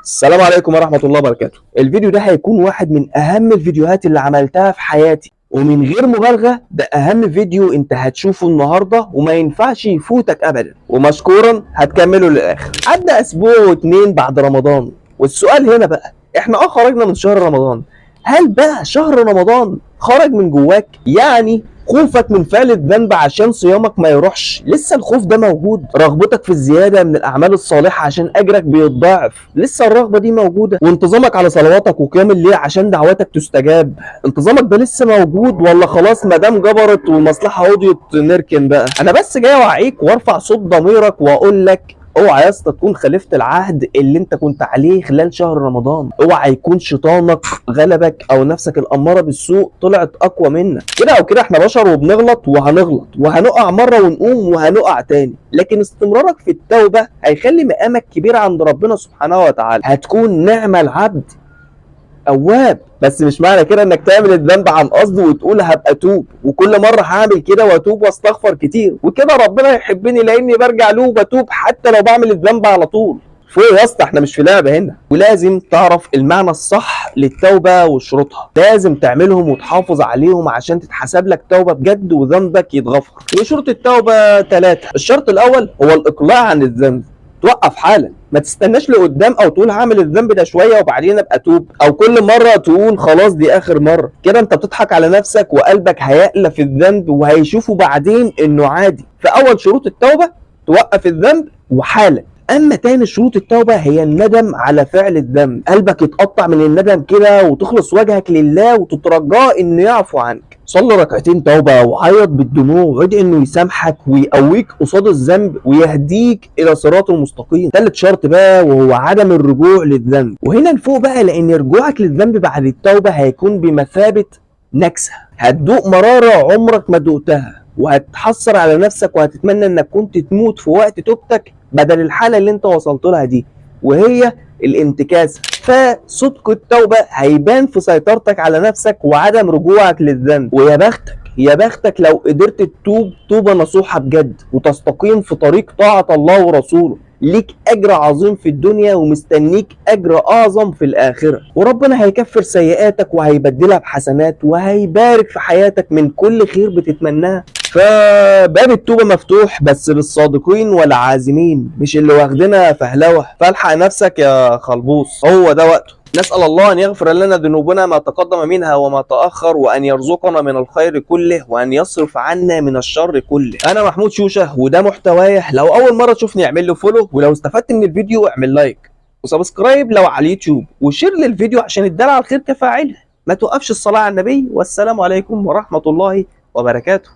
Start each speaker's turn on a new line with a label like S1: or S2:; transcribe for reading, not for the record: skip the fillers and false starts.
S1: السلام عليكم ورحمة الله وبركاته. الفيديو ده هيكون واحد من أهم الفيديوهات اللي عملتها في حياتي، ومن غير مبالغة ده أهم فيديو أنت هتشوفه النهاردة وما ينفعش يفوتك أبدا، ومشكورا هتكمله للآخر. عدى أسبوع واتنين بعد رمضان، والسؤال هنا بقى إحنا خرجنا من شهر رمضان، هل بقى شهر رمضان خرج من جواك؟ يعني خوفك من فعل الذنب عشان صيامك ما يروحش لسه الخوف ده موجود؟ رغبتك في الزيادة من الأعمال الصالحة عشان أجرك بيتضاعف لسه الرغبة دي موجودة؟ وانتظامك على صلواتك وقيام الليل عشان دعواتك تستجاب انتظامك ده لسه موجود، ولا خلاص مدام جبرت والمصلحة قضيت نركن بقى؟ أنا بس جاي أوعيك وأرفع صوت ضميرك وأقول لك اوعى يا اسطى تكون خالفت العهد اللي انت كنت عليه خلال شهر رمضان. اوعى يكون شيطانك غلبك او نفسك الاماره بالسوء طلعت اقوى منك. كده او كده احنا بشر وبنغلط وهنغلط وهنقع مره ونقوم وهنقع تاني، لكن استمرارك في التوبه هيخلي مقامك كبير عند ربنا سبحانه وتعالى. هتكون نعم العبد اواب، بس مش معنى كده انك تعمل الذنب عن قصد وتقول هبقى توب وكل مره هعمل كده واتوب واستغفر كتير وكده ربنا يحبني لاني برجع له وبتوب حتى لو بعمل الذنب على طول. فوق يا اسطى، احنا مش في لعبه هنا، ولازم تعرف المعنى الصح للتوبه وشروطها، لازم تعملهم وتحافظ عليهم عشان تتحسب لك توبه بجد وذنبك يتغفر. وشروط التوبه 3. الشرط الاول هو الاقلاع عن الذنب، توقف حالا، ما تستناش لقدام او تقول هعمل الذنب ده شويه وبعدين ابقى اتوب، او كل مره تقول خلاص دي اخر مره. كده انت بتضحك على نفسك وقلبك هيألف الذنب وهيشوفوا بعدين انه عادي. فاول شروط التوبه توقف الذنب وحالا. اما تاني شروط التوبه هي الندم على فعل الذنب، قلبك يتقطع من الندم كده وتخلص وجهك لله وتترجاه انه يعفو عنك. صلي ركعتين توبه وعيط بالدموع وادعي انه يسامحك ويقويك قصاد الذنب ويهديك الى صراط المستقيم. ثالث شرط بقى وهو عدم الرجوع للذنب، وهنا نفوق بقى لان رجوعك للذنب بعد التوبه هيكون بمثابه نكسه، هتدوق مراره عمرك ما دقتها وهتحسر على نفسك وهتتمنى انك كنت تموت في وقت توبتك بدل الحاله اللي انت وصلت لها دي، وهي الانتكاسه. فصدق التوبه هيبان في سيطرتك على نفسك وعدم رجوعك للذنب. ويا بختك يا بختك لو قدرت تتوب توبه نصوحه بجد وتستقيم في طريق طاعه الله ورسوله، ليك اجر عظيم في الدنيا ومستنيك اجر اعظم في الاخره، وربنا هيكفر سيئاتك وهيبدلها بحسنات وهيبارك في حياتك من كل خير بتتمناه. فباب التوبه مفتوح بس للصادقين والعازمين، مش اللي واخدينها فهلوه. فالحق نفسك يا خلبوص، هو ده وقته. نسأل الله أن يغفر لنا ذنوبنا ما تقدم منها وما تأخر، وأن يرزقنا من الخير كله، وأن يصرف عنا من الشر كله. أنا محمود شوشة وده محتواي. لو أول مرة تشوفني اعمل له فولو، ولو استفدت من الفيديو اعمل لايك وسبسكرايب لو على اليوتيوب، وشير للفيديو عشان الدال على الخير كفاعله. ما توقفش الصلاة على النبي، والسلام عليكم ورحمة الله وبركاته.